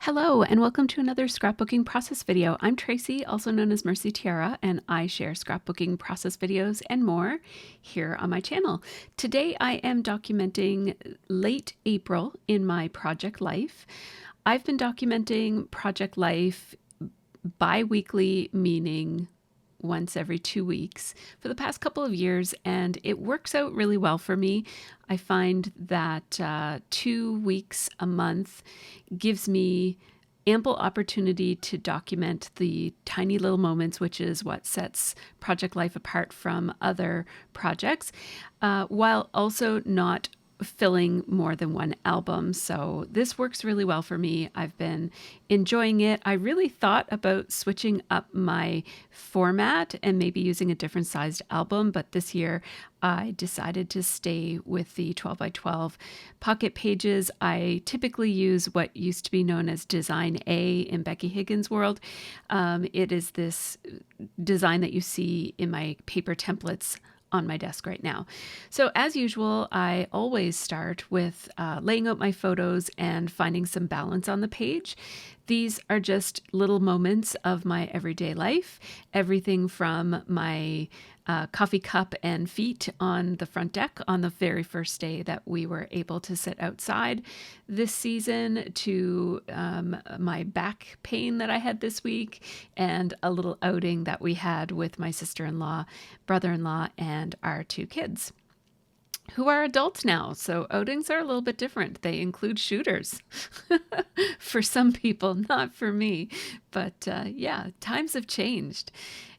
Hello, and welcome to another scrapbooking process video. I'm Tracy, also known as MercyTiara, and I share scrapbooking process videos and more here on my channel. Today I am documenting late April in my project life. I've been documenting project life bi-weekly, meaning once every 2 weeks for the past couple of years, and it works out really well for me. I find that 2 weeks a month gives me ample opportunity to document the tiny little moments, which is what sets project life apart from other projects, while also not filling more than one album. So this works really well for me. I've been enjoying it. I really thought about switching up my format and maybe using a different sized album, but this year I decided to stay with the 12 by 12 pocket pages. I typically use what used to be known as Design A in Becky Higgins' world. It is this design that you see in my paper templates on my desk right now. So as usual, I always start with laying out my photos and finding some balance on the page. These are just little moments of my everyday life, everything from my coffee cup and feet on the front deck on the very first day that we were able to sit outside this season, to my back pain that I had this week, and a little outing that we had with my sister-in-law, brother-in-law, and our 2 kids, who are adults now. So outings are a little bit different. They include shooters for some people, not for me. But yeah, times have changed.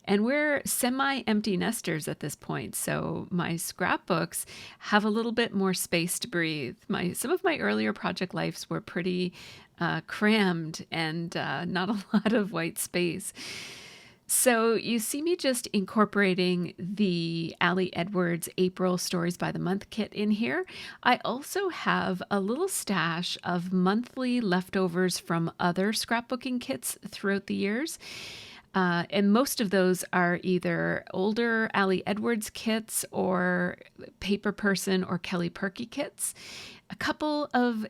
And we're semi-empty nesters at this point, so my scrapbooks have a little bit more space to breathe. Some of my earlier project lives were pretty crammed and not a lot of white space. So you see me just incorporating the Ali Edwards April Stories by the Month kit in here. I also have a little stash of monthly leftovers from other scrapbooking kits throughout the years. And most of those are either older Ali Edwards kits or Paper Person or Kelly Perky kits. A couple of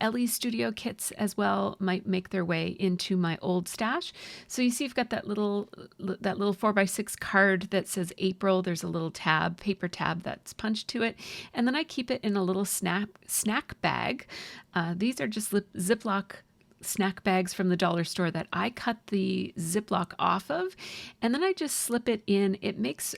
Ellie Studio kits as well might make their way into my old stash. So you see I've got that little 4x6 card that says April. There's a little tab, paper tab that's punched to it. And then I keep it in a little snack bag. These are just Ziploc snack bags from the dollar store that I cut the Ziploc off of, and then I just slip it in. It makes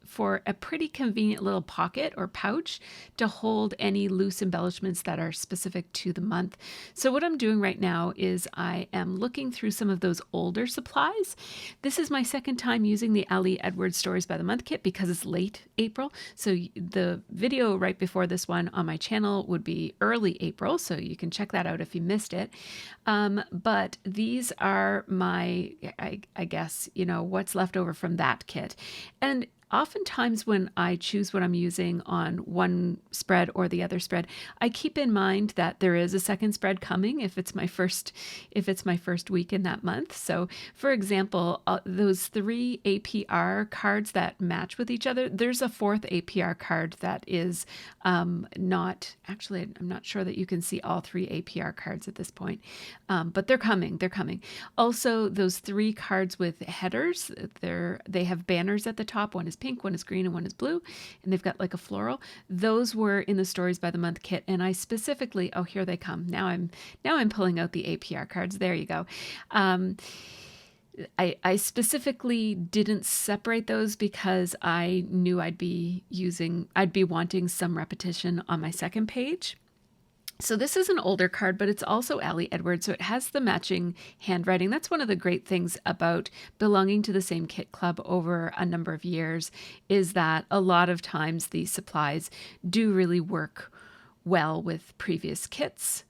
for a pretty convenient little pocket or pouch to hold any loose embellishments that are specific to the month. So what I'm doing right now is I am looking through some of those older supplies. This is my second time using the Ali Edwards Stories by the Month kit because it's late April. So the video right before this one on my channel would be early April, so you can check that out if you missed it. But these are my, I guess, what's left over from that kit. And oftentimes when I choose what I'm using on one spread or the other spread, I keep in mind that there is a second spread coming if it's my first week in that month. So for example, those 3 APR cards that match with each other, there's a 4th APR card that is not, actually, I'm not sure that you can see all 3 APR cards at this point, but they're coming. Also, those 3 cards with headers, they have banners at the top. One is pink, one is green, and one is blue, and they've got like a floral. Those were in the Stories by the Month kit, and I specifically, oh, here they come. Now I'm pulling out the APR cards. There you go. I specifically didn't separate those because I knew I'd be wanting some repetition on my second page. So this is an older card, but it's also Ali Edwards, so it has the matching handwriting. That's one of the great things about belonging to the same kit club over a number of years, is that a lot of times these supplies do really work well with previous kits.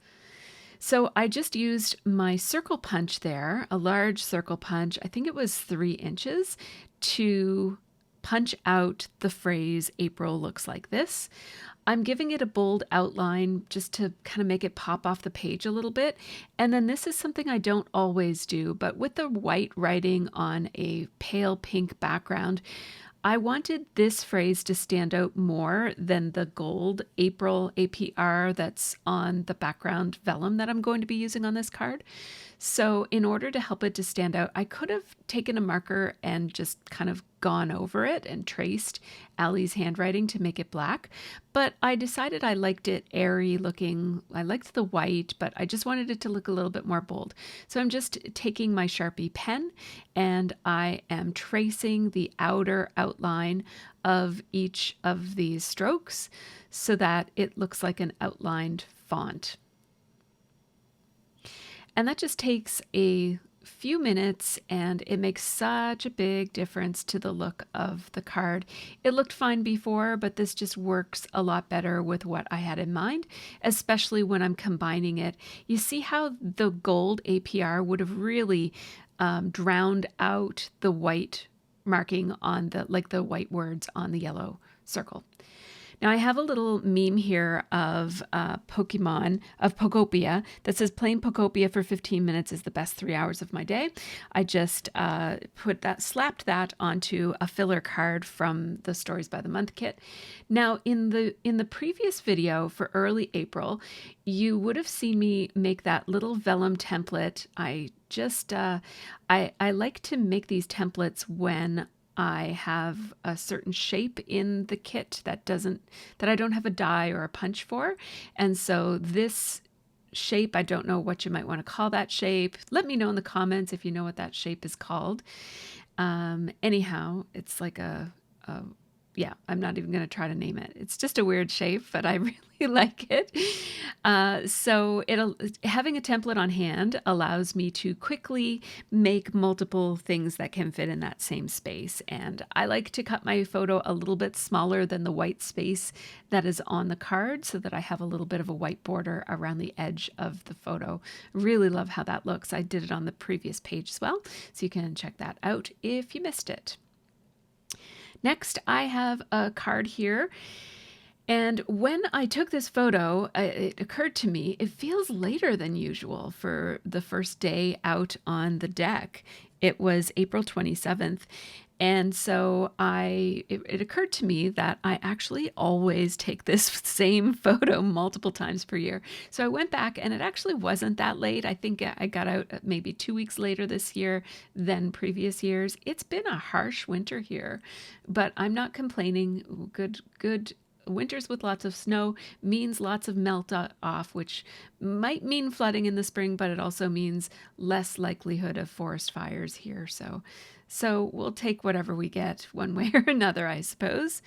So I just used my circle punch there, a large circle punch, I think it was 3 inches, to punch out the phrase April looks like this. I'm giving it a bold outline just to kind of make it pop off the page a little bit. And then this is something I don't always do, but with the white writing on a pale pink background, I wanted this phrase to stand out more than the gold April APR that's on the background vellum that I'm going to be using on this card. So in order to help it to stand out, I could have taken a marker and just kind of gone over it and traced Allie's handwriting to make it black. But I decided I liked it airy looking. I liked the white, but I just wanted it to look a little bit more bold. So I'm just taking my Sharpie pen and I am tracing the outer outline of each of these strokes so that it looks like an outlined font. And that just takes a few minutes and it makes such a big difference to the look of the card. It looked fine before, but this just works a lot better with what I had in mind, especially when I'm combining it. You see how the gold APR would have really drowned out the white marking on the white words on the yellow circle. Now I have a little meme here of Pokopia that says playing Pokopia for 15 minutes is the best 3 hours of my day. I just slapped that onto a filler card from the Stories by the Month kit. Now in the previous video for early April, you would have seen me make that little vellum template. I like to make these templates when I have a certain shape in the kit that I don't have a die or a punch for. And so this shape, I don't know what you might want to call that shape. Let me know in the comments if you know what that shape is called. Anyhow, it's like yeah, I'm not even going to try to name it. It's just a weird shape, but I really like it. So having a template on hand allows me to quickly make multiple things that can fit in that same space. And I like to cut my photo a little bit smaller than the white space that is on the card so that I have a little bit of a white border around the edge of the photo. Really love how that looks. I did it on the previous page as well, so you can check that out if you missed it. Next, I have a card here. And when I took this photo, it occurred to me, it feels later than usual for the first day out on the deck. It was April 27th. And so it occurred to me that I actually always take this same photo multiple times per year. So I went back and it actually wasn't that late. I think I got out maybe 2 weeks later this year than previous years. It's been a harsh winter here, but I'm not complaining. Good winters with lots of snow means lots of melt off, which might mean flooding in the spring, but it also means less likelihood of forest fires here. So we'll take whatever we get one way or another, I suppose.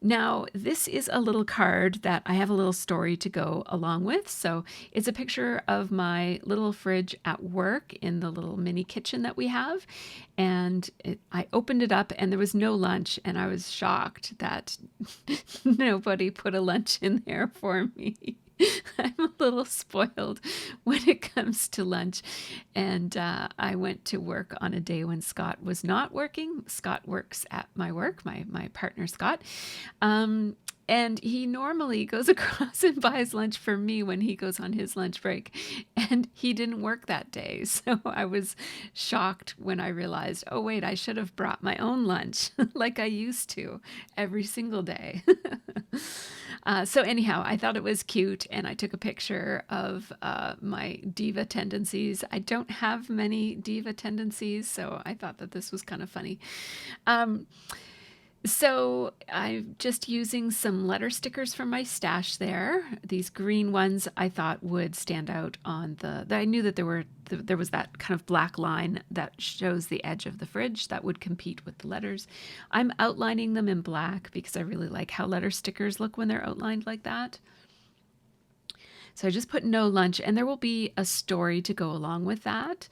Now, this is a little card that I have a little story to go along with. So it's a picture of my little fridge at work in the little mini kitchen that we have. And I opened it up and there was no lunch. And I was shocked that nobody put a lunch in there for me. I'm a little spoiled when it comes to lunch. And I went to work on a day when Scott was not working. Scott works at my work, my partner Scott. And he normally goes across and buys lunch for me when he goes on his lunch break. And he didn't work that day. So I was shocked when I realized, oh, wait, I should have brought my own lunch like I used to every single day. So anyhow, I thought it was cute and I took a picture of my diva tendencies. I don't have many diva tendencies, so I thought that this was kind of funny. So I'm just using some letter stickers from my stash there. These green ones I thought would stand out on I knew that there was that kind of black line that shows the edge of the fridge that would compete with the letters. I'm outlining them in black because I really like how letter stickers look when they're outlined like that. So I just put no lunch, and there will be a story to go along with that.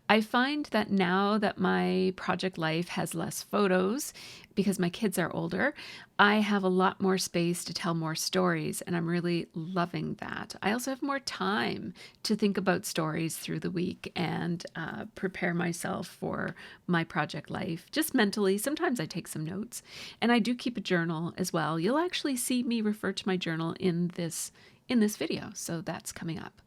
I find that now that my project life has less photos because my kids are older, I have a lot more space to tell more stories, and I'm really loving that. I also have more time to think about stories through the week and prepare myself for my project life, just mentally. Sometimes I take some notes, and I do keep a journal as well. You'll actually see me refer to my journal in this video, so that's coming up.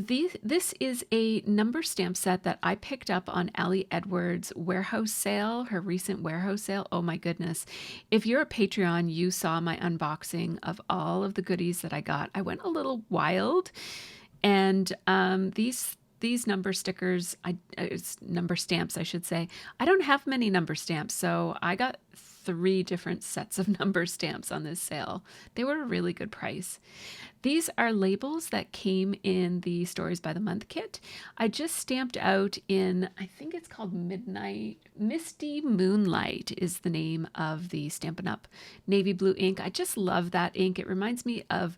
This is a number stamp set that I picked up on Ali Edwards' warehouse sale, her recent warehouse sale. Oh my goodness. If you're a Patreon, you saw my unboxing of all of the goodies that I got. I went a little wild, and these number stickers, number stamps, I should say. I don't have many number stamps, so I got 3 different sets of number stamps on this sale. They were a really good price. These are labels that came in the Stories by the Month kit. I just stamped out in, I think it's called Misty Moonlight is the name of the Stampin' Up! Navy blue ink. I just love that ink. It reminds me of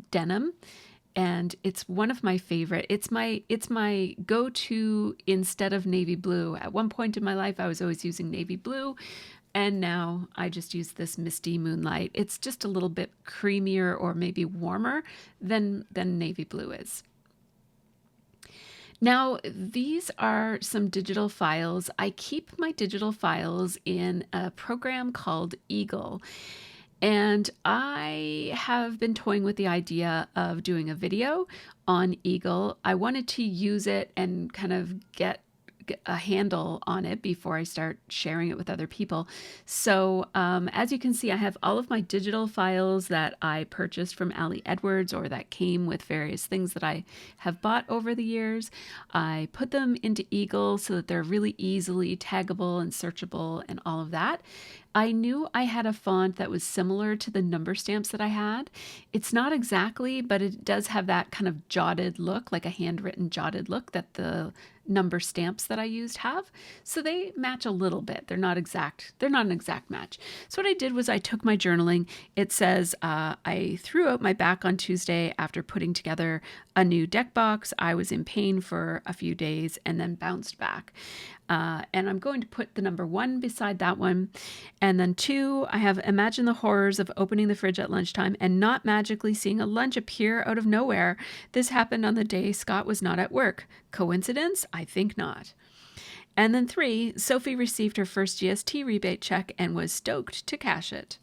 denim, and it's one of my favorite. It's my go-to instead of navy blue. At one point in my life, I was always using navy blue, and now I just use this Misty Moonlight. It's just a little bit creamier or maybe warmer than navy blue is. Now, these are some digital files. I keep my digital files in a program called Eagle. And I have been toying with the idea of doing a video on Eagle. I wanted to use it and kind of get a handle on it before I start sharing it with other people. So as you can see, I have all of my digital files that I purchased from Ali Edwards, or that came with various things that I have bought over the years. I put them into Eagle so that they're really easily taggable and searchable and all of that. I knew I had a font that was similar to the number stamps that I had. It's not exactly, but it does have that kind of jotted look, like a handwritten jotted look that the number stamps that I used have. So they match a little bit. They're not exact. They're not an exact match. So what I did was I took my journaling. It says I threw out my back on Tuesday after putting together a new deck box. I was in pain for a few days and then bounced back. And I'm going to put the number 1 beside that one. And then 2, I have imagine the horrors of opening the fridge at lunchtime and not magically seeing a lunch appear out of nowhere. This happened on the day Scott was not at work. Coincidence? I think not. And then 3, Sophie received her first GST rebate check and was stoked to cash it.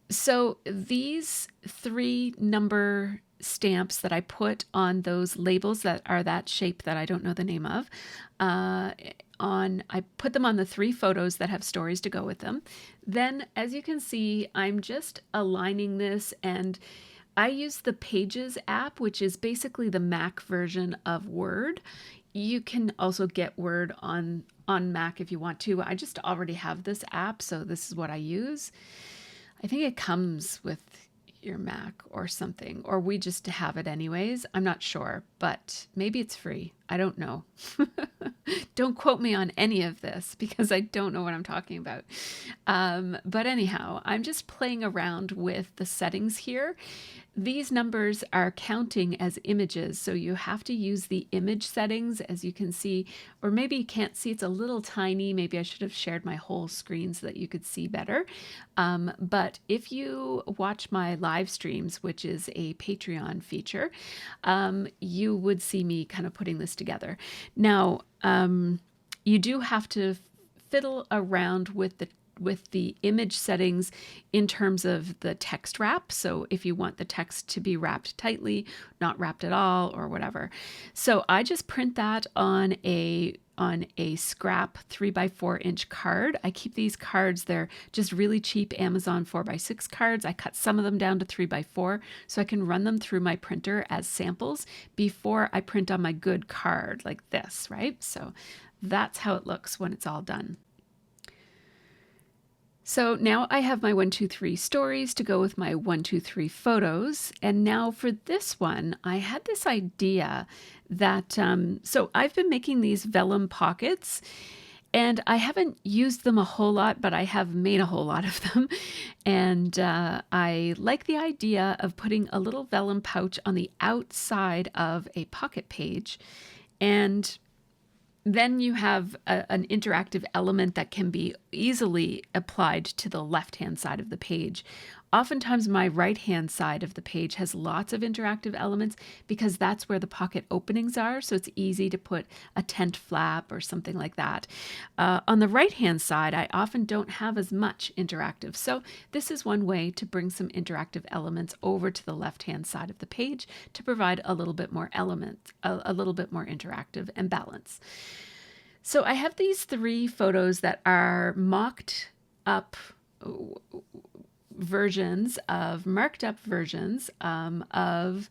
So these 3 number stamps that I put on those labels that are that shape that I don't know the name of, I put them on the 3 photos that have stories to go with them. Then, as you can see, I'm just aligning this, and I use the Pages app, which is basically the Mac version of Word. You can also get Word on Mac if you want to. I just already have this app, so this is what I use. I think it comes with your Mac or something, or we just have it anyways. I'm not sure, but maybe it's free. I don't know. Don't quote me on any of this because I don't know what I'm talking about. But anyhow, I'm just playing around with the settings here. These numbers are counting as images, so you have to use the image settings, as you can see, or maybe you can't see, it's a little tiny. Maybe I should have shared my whole screen so that you could see better. But if you watch my live streams, which is a Patreon feature, you would see me kind of putting this together. Now, you do have to fiddle around with the image settings in terms of the text wrap. So if you want the text to be wrapped tightly, not wrapped at all, or whatever. So I just print that on a scrap 3x4 inch card. I keep these cards, they're just really cheap Amazon 4x6 cards. I cut some of them down to 3x4 so I can run them through my printer as samples before I print on my good card like this, right? So that's how it looks when it's all done. So now I have my 1, 2, 3 stories to go with my 1, 2, 3 photos. And now for this one, I had this idea that, so I've been making these vellum pockets, and I haven't used them a whole lot, but I have made a whole lot of them. And I like the idea of putting a little vellum pouch on the outside of a pocket page. And then you have an interactive element that can be easily applied to the left-hand side of the page. Oftentimes my right-hand side of the page has lots of interactive elements because that's where the pocket openings are, so it's easy to put a tent flap or something like that. On the right-hand side, I often don't have as much interactive, so this is one way to bring some interactive elements over to the left-hand side of the page to provide a little bit more a little bit more interactive and balance. So I have these 3 photos that are mocked up versions of, marked up versions of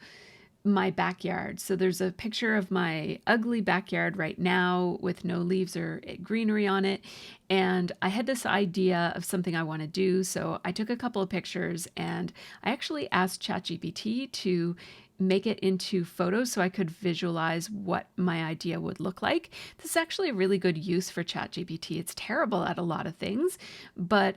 my backyard. So there's a picture of my ugly backyard right now with no leaves or greenery on it. And I had this idea of something I want to do. So I took a couple of pictures and I actually asked ChatGPT to make it into photos so I could visualize what my idea would look like. This is actually a really good use for ChatGPT. It's terrible at a lot of things, but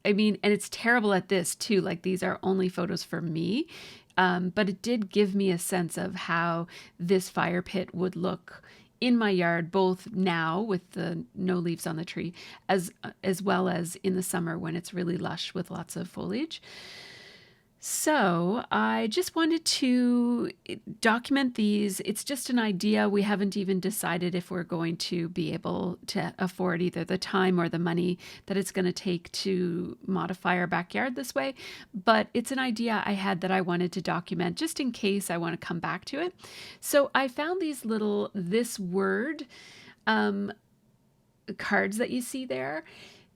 and it's terrible at this too. Like, these are only photos for me. But it did give me a sense of how this fire pit would look in my yard, both now with the no leaves on the tree, as well as in the summer when it's really lush with lots of foliage. So I just wanted to document these. It's just an idea. We haven't even decided if we're going to be able to afford either the time or the money that it's going to take to modify our backyard this way. But it's an idea I had that I wanted to document just in case I want to come back to it. So I found these little "this word" cards that you see there.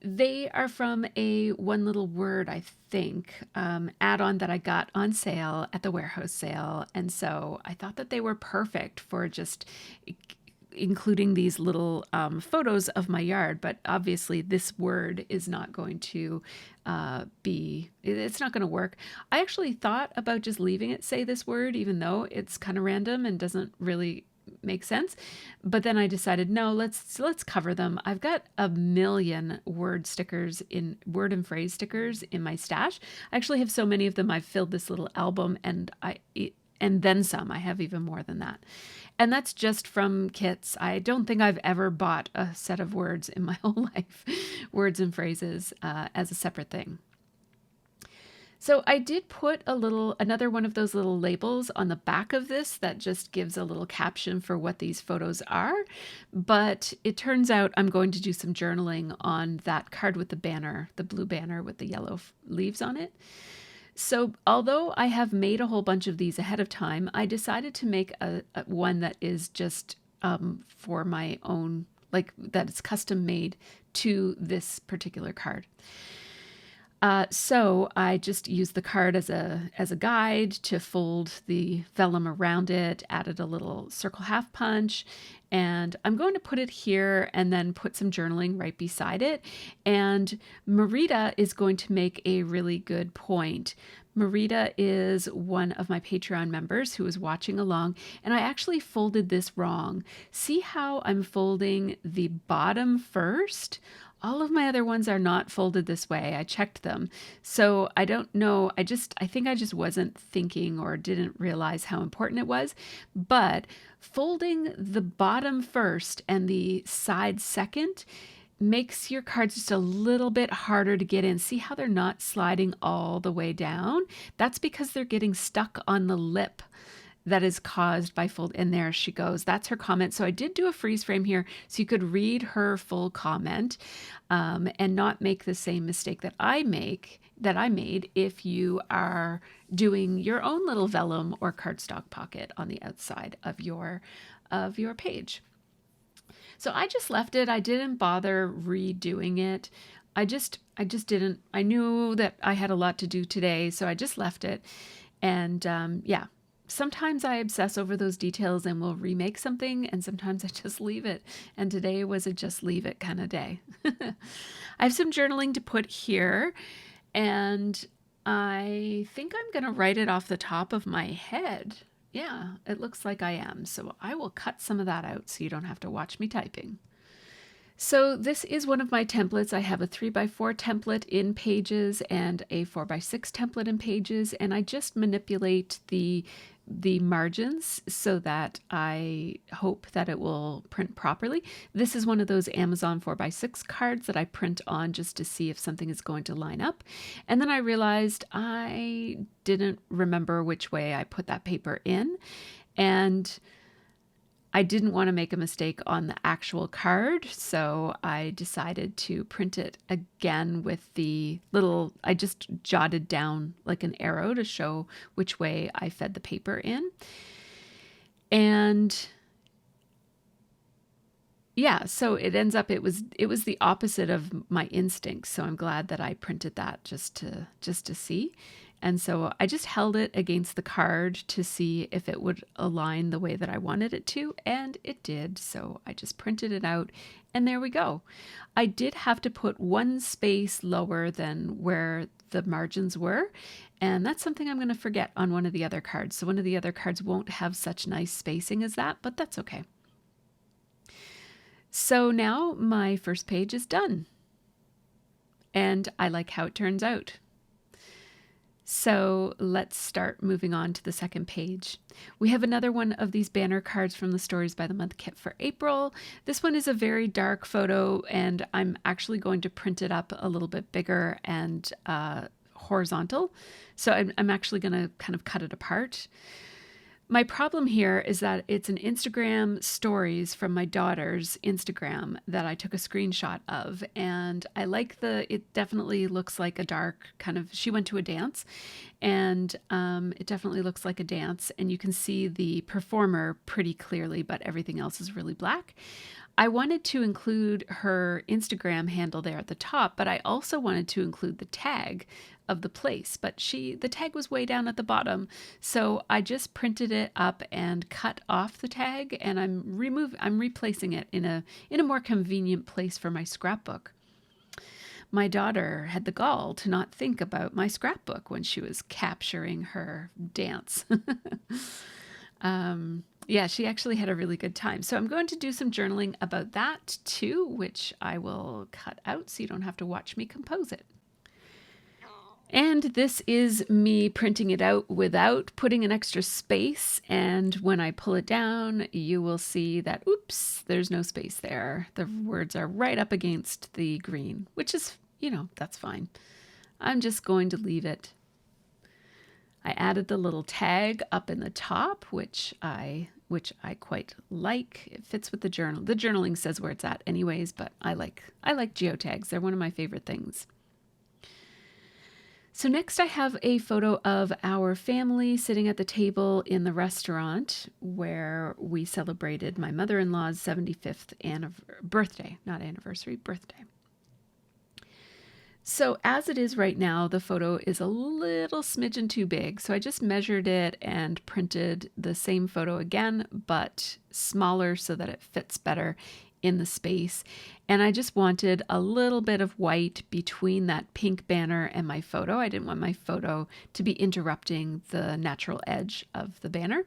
They are from a One Little Word, I think, add-on that I got on sale at the warehouse sale. And so I thought that they were perfect for just including these little photos of my yard. But obviously this word is not going to it's not going to work. I actually thought about just leaving it say "this word," even though it's kind of random and doesn't really make sense. But then I decided, no, let's cover them. I've got a million word and phrase stickers in my stash. I actually have so many of them. I've filled this little album and then some. I have even more than that. And that's just from kits. I don't think I've ever bought a set of words in my whole life, words and phrases as a separate thing. So I did put another one of those little labels on the back of this that just gives a little caption for what these photos are. But it turns out I'm going to do some journaling on that card with the banner, the blue banner with the yellow leaves on it. So although I have made a whole bunch of these ahead of time, I decided to make a one that is just for my own, like that it's custom made to this particular card. So I just used the card as a guide to fold the vellum around it, added a little circle half punch, and I'm going to put it here and then put some journaling right beside it. And Marita is going to make a really good point. Marita is one of my Patreon members who is watching along, and I actually folded this wrong. See how I'm folding the bottom first? All of my other ones are not folded this way. I checked them. So I don't know. I think I just wasn't thinking or didn't realize how important it was. But folding the bottom first and the side second makes your cards just a little bit harder to get in. See how they're not sliding all the way down? That's because they're getting stuck on the lip that is caused by fold. And there she goes. That's her comment. So I did do a freeze frame here so you could read her full comment and not make the same mistake that I made if you are doing your own little vellum or cardstock pocket on the outside of your page. So I just left it. I didn't bother redoing it. I just didn't. I knew that I had a lot to do today, so I just left it. And yeah. Sometimes I obsess over those details and will remake something, and sometimes I just leave it. And today was a just leave it kind of day. I have some journaling to put here, and I think I'm going to write it off the top of my head. Yeah, it looks like I am. So I will cut some of that out so you don't have to watch me typing. So this is one of my templates. I have a 3x4 template in Pages and a 4x6 template in Pages, and I just manipulate the the margins so that I hope that it will print properly. This is one of those Amazon 4x6 cards that I print on just to see if something is going to line up. And then I realized I didn't remember which way I put that paper in, and I didn't want to make a mistake on the actual card, so I decided to print it again with the little, I just jotted down like an arrow to show which way I fed the paper in. And yeah, so it ends up, it was the opposite of my instincts. So I'm glad that I printed that just to see. And so I just held it against the card to see if it would align the way that I wanted it to, and it did. So I just printed it out, and there we go. I did have to put one space lower than where the margins were, and that's something I'm going to forget on one of the other cards. So one of the other cards won't have such nice spacing as that, but that's okay. So now my first page is done, and I like how it turns out. So let's start moving on to the second page. We have another one of these banner cards from the Stories by the Month kit for April. This one is a very dark photo, and I'm actually going to print it up a little bit bigger and horizontal. So I'm actually going to kind of cut it apart. My problem here is that it's an Instagram stories from my daughter's Instagram that I took a screenshot of, and I like it definitely looks like a dark kind of, she went to a dance, and it definitely looks like a dance, and you can see the performer pretty clearly, but everything else is really black. I wanted to include her Instagram handle there at the top, but I also wanted to include the tag of the place, but the tag was way down at the bottom. So I just printed it up and cut off the tag, and I'm replacing it in a more convenient place for my scrapbook. My daughter had the gall to not think about my scrapbook when she was capturing her dance. Yeah, she actually had a really good time. So I'm going to do some journaling about that too, which I will cut out so you don't have to watch me compose it. And this is me printing it out without putting an extra space. And when I pull it down, you will see that, oops, there's no space there. The words are right up against the green, which is, that's fine. I'm just going to leave it. I added the little tag up in the top, which I quite like. It fits with the journal. The journaling says where it's at anyways, but I like geotags. They're one of my favorite things. So next I have a photo of our family sitting at the table in the restaurant where we celebrated my mother-in-law's 75th birthday, not anniversary, birthday. So as it is right now, the photo is a little smidgen too big. So I just measured it and printed the same photo again, but smaller so that it fits better in the space. And I just wanted a little bit of white between that pink banner and my photo. I didn't want my photo to be interrupting the natural edge of the banner.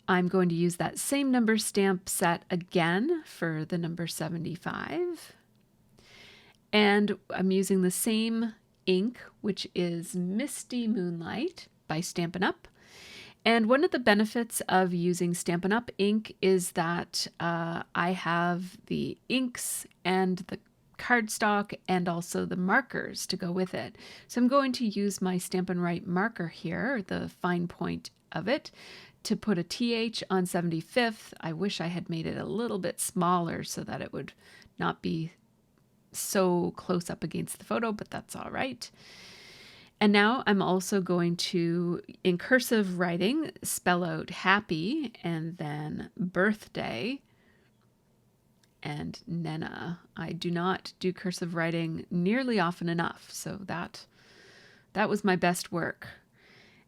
I'm going to use that same number stamp set again for the number 75. And I'm using the same ink, which is Misty Moonlight by Stampin' Up. And one of the benefits of using Stampin' Up ink is that I have the inks and the cardstock and also the markers to go with it. So I'm going to use my Stampin' Write marker here, the fine point of it, to put a TH on 75th. I wish I had made it a little bit smaller so that it would not be so close up against the photo, but that's all right. And now I'm also going to, in cursive writing, spell out happy and then birthday and Nena. I do not do cursive writing nearly often enough, so that was my best work.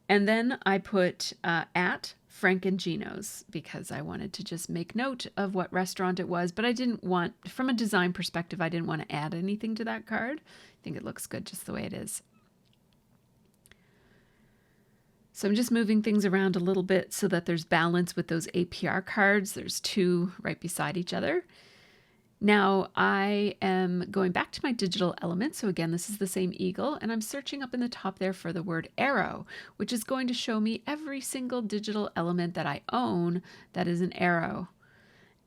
And then I put at Frank and Gino's because I wanted to just make note of what restaurant it was, but I didn't want, from a design perspective, I didn't want to add anything to that card. I think it looks good just the way it is. So I'm just moving things around a little bit so that there's balance with those APR cards. There's two right beside each other. Now I am going back to my digital element. So again, this is the same eagle, and I'm searching up in the top there for the word arrow, which is going to show me every single digital element that I own that is an arrow.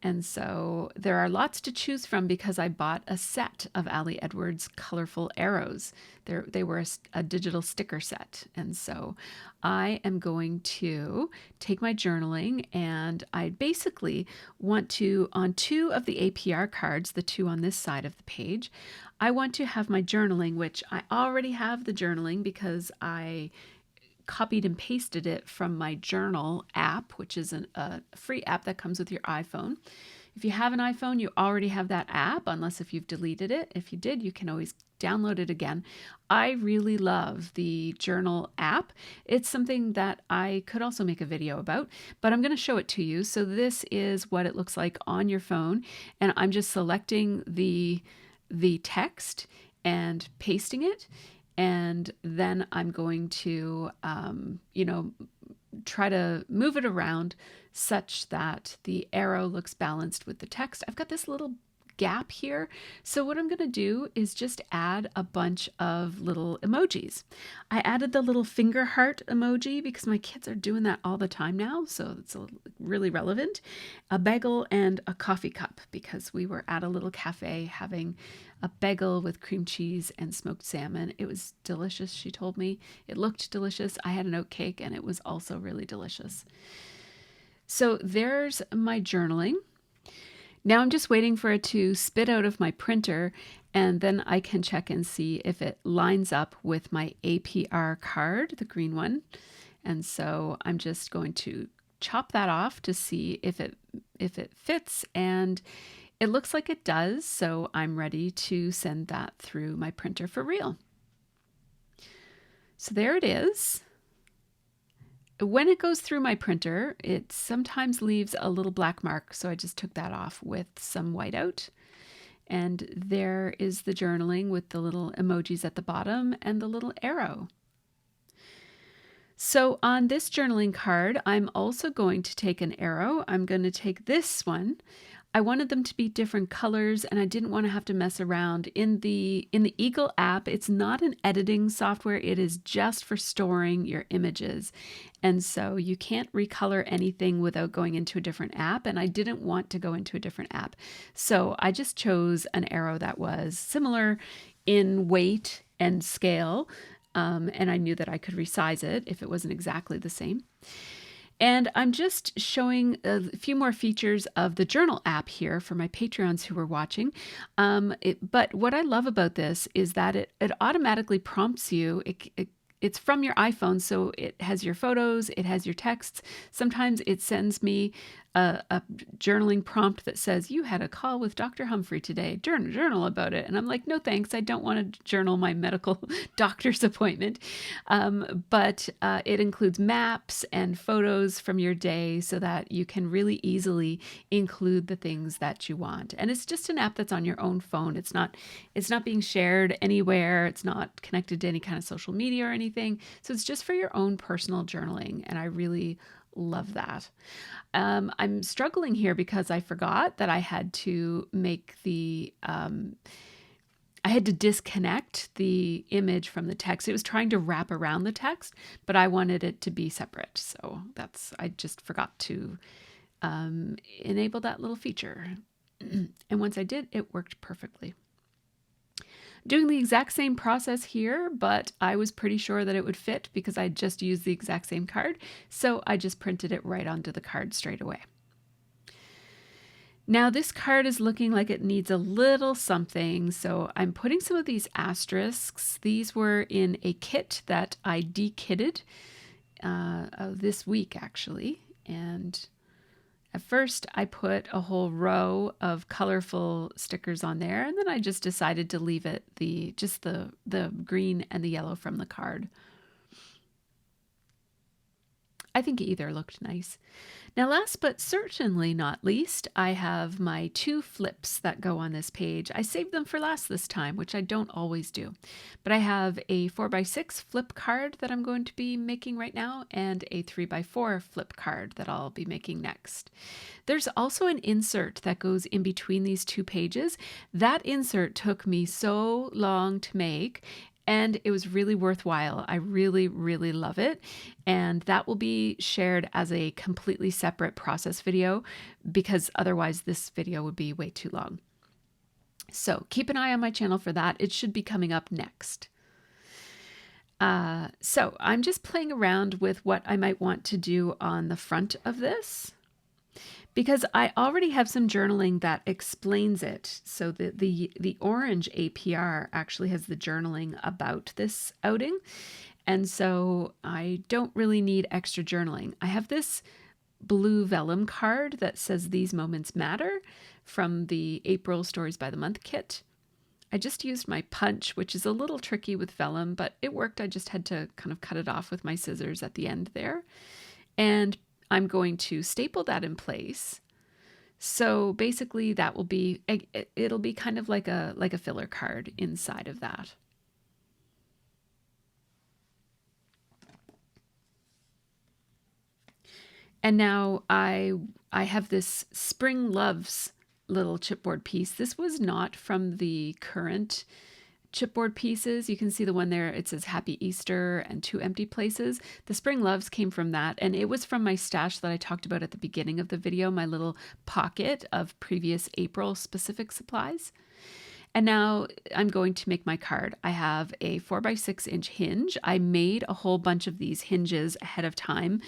And so there are lots to choose from because I bought a set of Ali Edwards colorful arrows. They were a digital sticker set. And so I am going to take my journaling, and I basically want to, on 2 of the APR cards, the 2 on this side of the page, I want to have my journaling, which I already have the journaling because I copied and pasted it from my journal app, which is a free app that comes with your iPhone. If you have an iPhone, you already have that app, unless if you've deleted it. If you did, you can always download it again. I really love the journal app. It's something that I could also make a video about, but I'm going to show it to you. So this is what it looks like on your phone, and I'm just selecting the text and pasting it. And then I'm going to, try to move it around such that the arrow looks balanced with the text. I've got this little gap here. So what I'm going to do is just add a bunch of little emojis. I added the little finger heart emoji because my kids are doing that all the time now. So it's really relevant. A bagel and a coffee cup because we were at a little cafe having a bagel with cream cheese and smoked salmon. It was delicious, she told me. It looked delicious. I had an oat cake and it was also really delicious. So there's my journaling. Now I'm just waiting for it to spit out of my printer, and then I can check and see if it lines up with my APR card, the green one. And so I'm just going to chop that off to see if it fits, and it looks like it does. So I'm ready to send that through my printer for real. So there it is. When it goes through my printer, it sometimes leaves a little black mark, so I just took that off with some whiteout. And there is the journaling with the little emojis at the bottom and the little arrow. So on this journaling card, I'm also going to take an arrow. I'm going to take this one. I wanted them to be different colors, and I didn't want to have to mess around. In the Eagle app, it's not an editing software. It is just for storing your images. And so you can't recolor anything without going into a different app, and I didn't want to go into a different app. So I just chose an arrow that was similar in weight and scale, and I knew that I could resize it if it wasn't exactly the same. And I'm just showing a few more features of the journal app here for my Patreons who are watching. But what I love about this is that it automatically prompts you. It's from your iPhone, so it has your photos, it has your texts. Sometimes it sends me a journaling prompt that says, you had a call with Dr. Humphrey today, journal about it. And I'm like, no thanks, I don't want to journal my medical doctor's appointment. But it includes maps and photos from your day so that you can really easily include the things that you want. And it's just an app that's on your own phone. It's not being shared anywhere. It's not connected to any kind of social media or anything. So it's just for your own personal journaling. And I really love that. I'm struggling here because I forgot that I had to make I had to disconnect the image from the text. It was trying to wrap around the text, but I wanted it to be separate. So I just forgot to enable that little feature. And once I did, it worked perfectly. Doing the exact same process here, but I was pretty sure that it would fit because I just used the exact same card. So I just printed it right onto the card straight away. Now this card is looking like it needs a little something. So I'm putting some of these asterisks. These were in a kit that I de-kitted this week actually. And at first, I put a whole row of colorful stickers on there, and then I just decided to leave it just the green and the yellow from the card. I think either looked nice. Now, last but certainly not least, I have my 2 flips that go on this page. I saved them for last this time, which I don't always do. But I have a 4x6 flip card that I'm going to be making right now and a 3x4 flip card that I'll be making next. There's also an insert that goes in between these 2 pages. That insert took me so long to make, and it was really worthwhile. I really, really love it. And that will be shared as a completely separate process video because otherwise this video would be way too long. So keep an eye on my channel for that. It should be coming up next. So I'm just playing around with what I might want to do on the front of this, because I already have some journaling that explains it. So the orange APR actually has the journaling about this outing. And so I don't really need extra journaling. I have this blue vellum card that says These Moments Matter from the April Stories by the Month kit. I just used my punch, which is a little tricky with vellum, but it worked. I just had to kind of cut it off with my scissors at the end there. And I'm going to staple that in place. So basically that will be, it'll be kind of like a filler card inside of that. And now I have this Spring Loves little chipboard piece. This was not from the current chipboard pieces. You can see the one there, it says Happy Easter and 2 empty places. The Spring Loves came from that, and it was from my stash that I talked about at the beginning of the video, my little pocket of previous April specific supplies. And now I'm going to make my card. I have a 4x6 inch hinge. I made a whole bunch of these hinges ahead of time,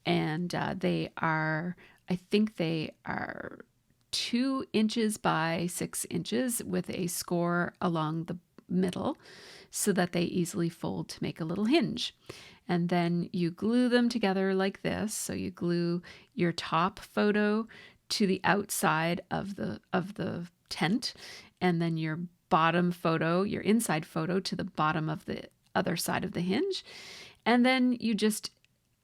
and they are, I think they are 2 inches by 6 inches with a score along the middle so that they easily fold to make a little hinge. And then you glue them together like this. So you glue your top photo to the outside of the tent, and then your bottom photo, your inside photo, to the bottom of the other side of the hinge. And then you just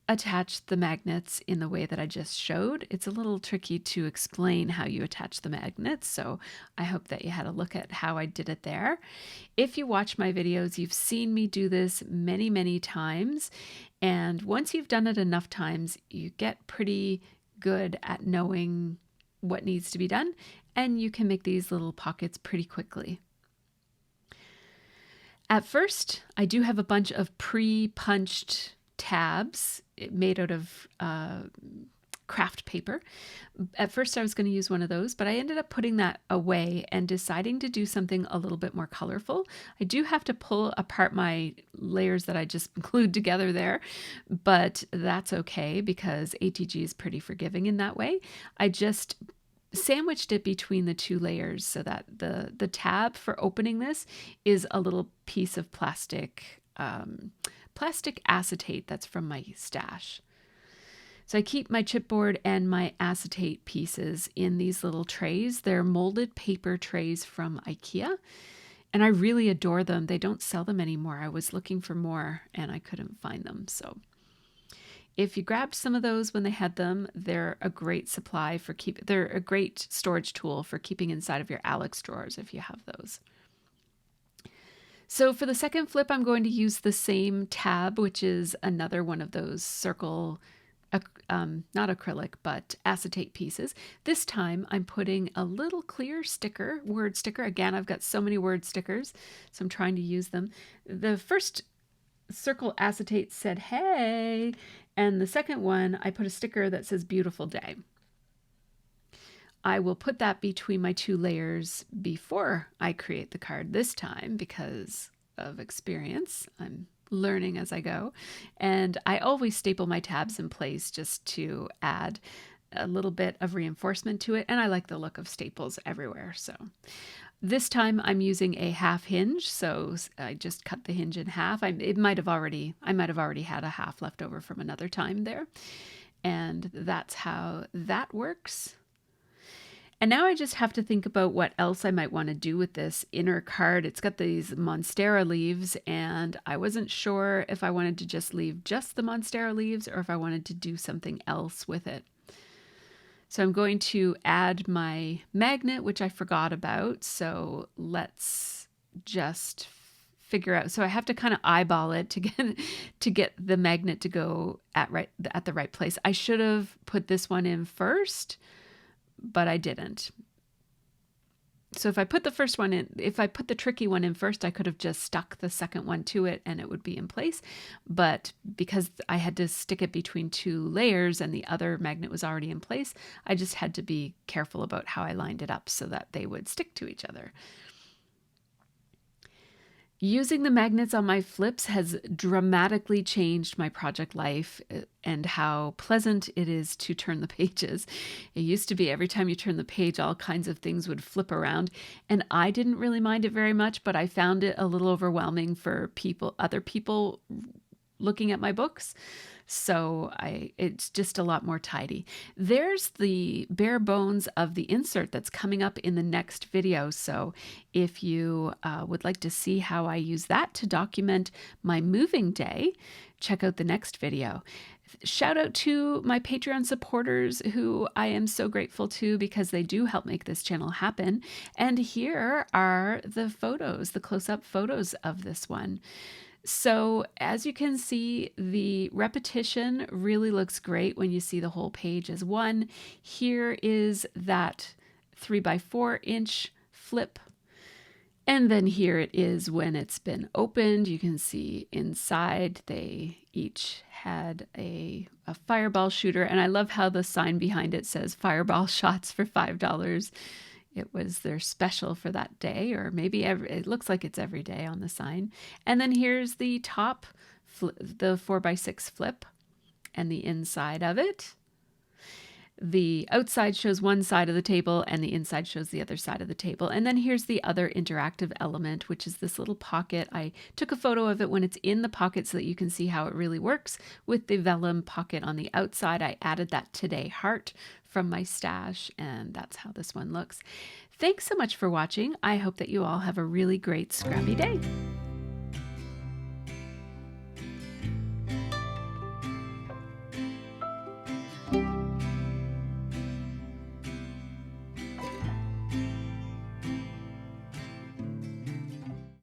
attach the magnets in the way that I just showed. It's a little tricky to explain how you attach the magnets, so I hope that you had a look at how I did it there. If you watch my videos, you've seen me do this many, many times, and once you've done it enough times, you get pretty good at knowing what needs to be done, and you can make these little pockets pretty quickly. At first, I do have a bunch of pre-punched tabs made out of craft paper. At first I was going to use one of those, but I ended up putting that away and deciding to do something a little bit more colorful. I do have to pull apart my layers that I just glued together there, but that's okay because ATG is pretty forgiving in that way. I just sandwiched it between the 2 layers so that the tab for opening this is a little piece of plastic acetate that's from my stash. So I keep my chipboard and my acetate pieces in these little trays. They're molded paper trays from IKEA, and I really adore them. They don't sell them anymore. I was looking for more and I couldn't find them. So if you grabbed some of those when they had them, they're a great supply for they're a great storage tool for keeping inside of your Alex drawers if you have those. So for the second flip, I'm going to use the same tab, which is another one of those circle, not acrylic, but acetate pieces. This time I'm putting a little clear sticker, word sticker. Again, I've got so many word stickers, so I'm trying to use them. The first circle acetate said, hey, and the second one, I put a sticker that says beautiful day. I will put that between my 2 layers before I create the card this time because of experience. I'm learning as I go. And I always staple my tabs in place just to add a little bit of reinforcement to it. And I like the look of staples everywhere. So this time I'm using a half hinge. So I just cut the hinge in half. I might have already had a half left over from another time there. And that's how that works. And now I just have to think about what else I might want to do with this inner card. It's got these Monstera leaves, and I wasn't sure if I wanted to just leave just the Monstera leaves or if I wanted to do something else with it. So I'm going to add my magnet, which I forgot about. So let's just figure out. So I have to kind of eyeball it to get the magnet to go at the right place. I should have put this one in first, but I didn't. So if I put the first one in, if I put the tricky one in first, I could have just stuck the second one to it and it would be in place. But because I had to stick it between two layers and the other magnet was already in place, I just had to be careful about how I lined it up so that they would stick to each other. Using the magnets on my flips has dramatically changed my project life and how pleasant it is to turn the pages. It used to be every time you turn the page, all kinds of things would flip around, and I didn't really mind it very much, but I found it a little overwhelming for other people looking at my books. So it's just a lot more tidy. There's the bare bones of the insert that's coming up in the next video. So if you would like to see how I use that to document my moving day, check out the next video. Shout out to my Patreon supporters who I am so grateful to because they do help make this channel happen. And here are the photos, the close-up photos of this one. So as you can see, the repetition really looks great when you see the whole page as one. Here is that 3x4 inch flip. And then here it is when it's been opened. You can see inside they each had a fireball shooter. And I love how the sign behind it says fireball shots for $5. It was their special for that day, or maybe it looks like it's every day on the sign. And then here's the top, the 4x6 flip and the inside of it. The outside shows one side of the table and the inside shows the other side of the table. And then here's the other interactive element, which is this little pocket. I took a photo of it when it's in the pocket so that you can see how it really works. With the vellum pocket on the outside, I added that Today heart from my stash, and that's how this one looks. Thanks so much for watching. I hope that you all have a really great scrappy day.